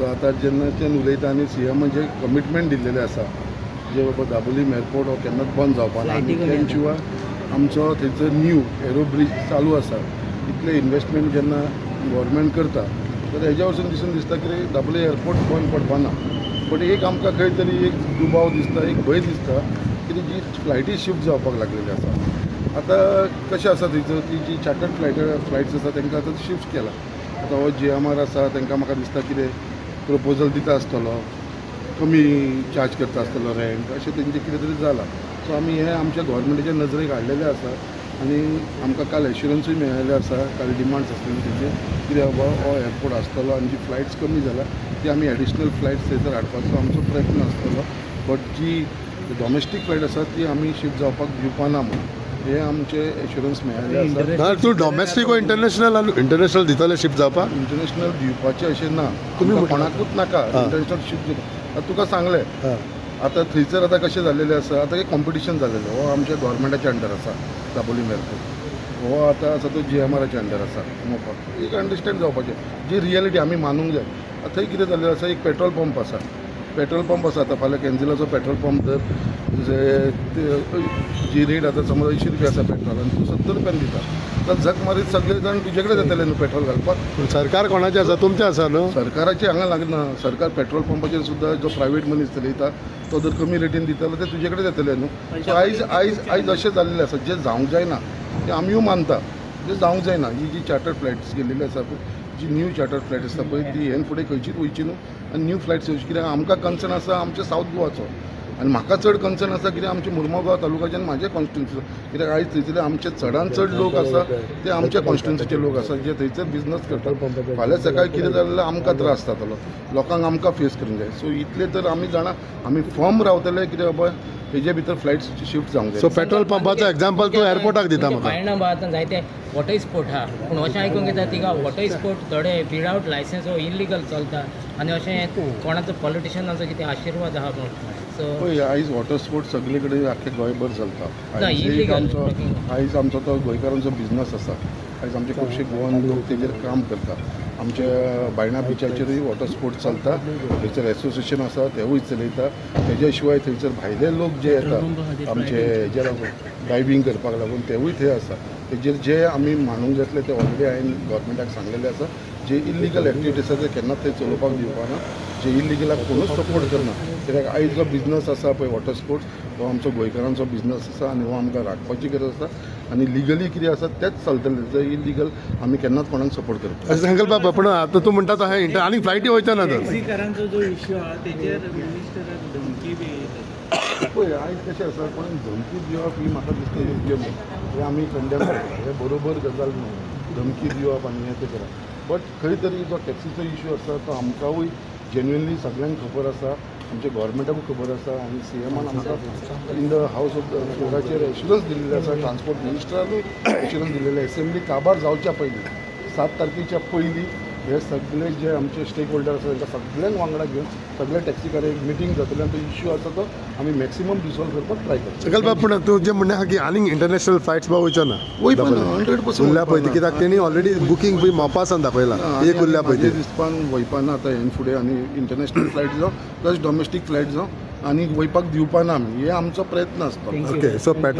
so आतां जेन्नाच्यान उलयता आनी सीएमान जे कमिटमेंट दिल्लेले आसा जे बाबा दाबोलीम एअरपोर्ट हो केन्नाच बंद जावपाना आनी त्या शिवाय आमचो थंयसर न्यू एरो ब्रिज चालू आसा इतले इन्वेस्टमेंट जेन्ना गव्हर्मेंट करता तर हेज्या वरसून दिसून दिसता की दाबोली एअरपोर्ट बंद पडपाना बट एक आमकां खंय तरी एक दुबाव दिसता एक भंय दिसता की जी फ्लायटी शिफ्ट जावपाक लागलेली आसा आतां कशें आसा थंयसर ती जी चार्टर्ड फ्लायट्स आसा तांकां आतां शिफ्ट केला आतां हो GMR आसा तांकां म्हाका दिसता कितें प्रपोजल दिता आसतलो कमी चार्ज करता आसतलो रेंट अशें तेंचें कितें तरी जालां सो आमी हें आमच्या गव्हर्मेंटाच्या नजरेक हाडलेलें आसा आनी आमकां काल एश्युरन्सूय मेळिल्लें आसा काल डिमांड्स आसलेली तेजे कित्याक बाबा हो एअरपोर्ट आसतलो आनी जी फ्लायट्स कमी जाला ती आमी एडिशनल फ्लायट्स थंयसर हाडपाचो आमचो प्रयत्न आसतलो बट जी डॉमेस्टीक फ्लायट आसा ती आमी शिफ्ट जावपाक दिवपाना म्हणून हे आमचे एश्युरन्स मेळिल्ले आसा तूं डॉमेस्टीक वो इंटरनॅशनल दितले शिफ्ट जावपाक इंटरनॅशनल दिवपाचें अशें ना तुमी कोणाकूच नाका इंटरनॅशनल शिफ्ट दिवपाक तुका सांगलें आतां थंयसर आतां कशें जाल्लेलें आसा आतां एक कॉम्पिटिशन जाल्लेलें हो आमच्या गव्हर्मेंटाच्या अंडर आसा दाबोलीम एअरपोर्ट हो आतां आसा तो GMRच्या अंडर आसा मोफत एक अंडरस्टँड जावपाचें जी रियलिटी आमी मानूंक जाय थंय कितें जाल्लें आसा एक पेट्रोल पंप आसा आतां फाल्यां कॅन्झिलाचो पेट्रोल पंप जर जी रेट आतां समज 80 रुपया आसा पेट्रोल आनी तूं 70 रुपयान दिता तर झक मारीत सगळे जाण तुजे कडेन येतले न्हू पेट्रोल घालपाक सरकार कोणाचें आसा तुमचें आसा न्हू सरकाराचें हांगा लागना सरकार पेट्रोल पंपाचेर सुद्दां जो प्रायवेट मनीस चलयता तो जर कमी रेटीन दितलो ते तुजे कडेन येतले न्हू सो आयज अशें जाल्लेलें आसा जें जावंक जायना तें आमीय मानता जें जावंक जायना ही जी चार्टर्ड फ्लायट्स गेल्लेली आसा पळय जी न्यू चार्टर्ड फ्लायट आसता पळय ती हेन फुडें खंयचीच वयची न्हू आनी न्यू फ्लायट्स येवची कित्याक आमकां कन्सर्न आसा आमच्या सावथ गोवाचो आनी म्हाका चड कन्सर्न आसा कित्याक आमच्या मुर्मुगांव तालुक्याच्यान म्हाजे कॉन्स्टिट्युन्सी कित्याक आयज थंयसर आमचे चडान चड लोक आसा ते आमच्या कॉन्स्टिट्युन्सीचे लोक आसा जे थंयसर बिजनस करतात फाल्यां सकाळी कितें जालें जाल्यार आमकां त्रास जातलो लोकांक आमकां फेस करूंक जाय सो इतले तर आमी जाणा आमी फर्म रावतले कित्याक बाबा हेजे भितर फ्लायट्स शिफ्ट जावंक जाय सो पेट्रोल पंपाचो एग्जाम्पल तूं एअरपोर्टाक दिता म्हाका बायणा भागांत जायते वॉटर स्पोर्ट आहा पूण अशें आयकूंक येता तिका वॉटर स्पोर्ट थोडे विदावट लायसन्स वो इलिगल चलता आनी अशें कोणाचो पॉलिटिशनाचो कितें आशिर्वाद आहा पूण पळय आयज वॉटर स्पोर्ट्स सगळे कडेन आख्खे गोंयभर चलता आयज आमचो तो गोंयकारांचो बिजनस आसा आयज आमचे खुबशे गोवन लोक तेजेर काम करतात आमच्या बायणा बिचाचेरूय वॉटर स्पोर्ट्स चलता थंयसर एसोसिएशन आसा तेवूय चलयता तेज्या शिवाय थंयसर भायले लोक जे येतात आमचे हेजे लागून डायविंग करपाक लागून तेवूय थंय आसा तेजेर जे आमी मानूंक जातले ते ऑलरेडी हांवें गव्हर्मेंटाक सांगलेले आसा जे इलिगल एक्टिविटीज आसा ते केन्नाच थंय चलोवपाक दिवपाना जे इलिगलाक कोणूच सपोर्ट करना कित्याक आयज जो बिजनस आसा पळय वॉटर स्पोर्ट्स हो आमचो गोंयकारांचो बिजनस आसा आनी हो आमकां राखपाची गरज आसा आनी लिगली कितें आसा तेंच चलतलें जर इलिगल आमी केन्नाच कोणाक सपोर्ट करता सांगल बाबा पूण आतां तूं म्हणटा तो हें आनी फ्लायटी वयता ना तर जो इश्यू आहा तेजेर मिनिस्टराक धमकी बी पळय आयज कशें आसा पण धमकी दिवप ही म्हाका दिसता योग्य न्हू हे आमी कंडेम करता हे बरोबर गजाल न्हू धमकी दिवप आनी हें तें करप बट खंय तरी जो टॅक्सीचो इश्यू आसा तो आमकांय जेन्युअनली सगळ्यांक खबर आसा आमच्या गव्हर्मेंटाकूय खबर आसा आनी CMान आमकां इन द हावस ऑफ फ्लोराचेर एश्युरन्स दिल्लेले आसा ट्रान्सपोर्ट मिनिस्टरानूय एश्युरन्स दिल्लेले असेंब्ली काबार जावच्या पयलीं 7 तारखेच्या पयलीं हे सगळे जे आमचे स्टेक होल्डर आसा तांकां सगळ्यांक वांगडा घेवन सगळे टॅक्सीकार एक मिटींग जातली आनी तो इश्यू आसा तो आमी मॅक्सिमम रिसॉल्व करपाक ट्राय करता सकल बाब पूण तूं जें म्हणलें आहा की आनीक इंटरनॅशनल फ्लायट्स बा वयच्यो ना वयपाना 100% उरल्या पळय ती कित्याक तेणी ऑलरेडी बुकींग बी मोपासान दाखयलां एक उरल्या पळय ती दिसपान वयपाना आतां हेन फुडें आनी इंटरनॅशनल फ्लायट जावं प्लस डॉमेस्टीक फ्लायट जावं आनी वयपाक दिवपाना आमी हे आमचो प्रयत्न आसता ओके सो पेट्रोल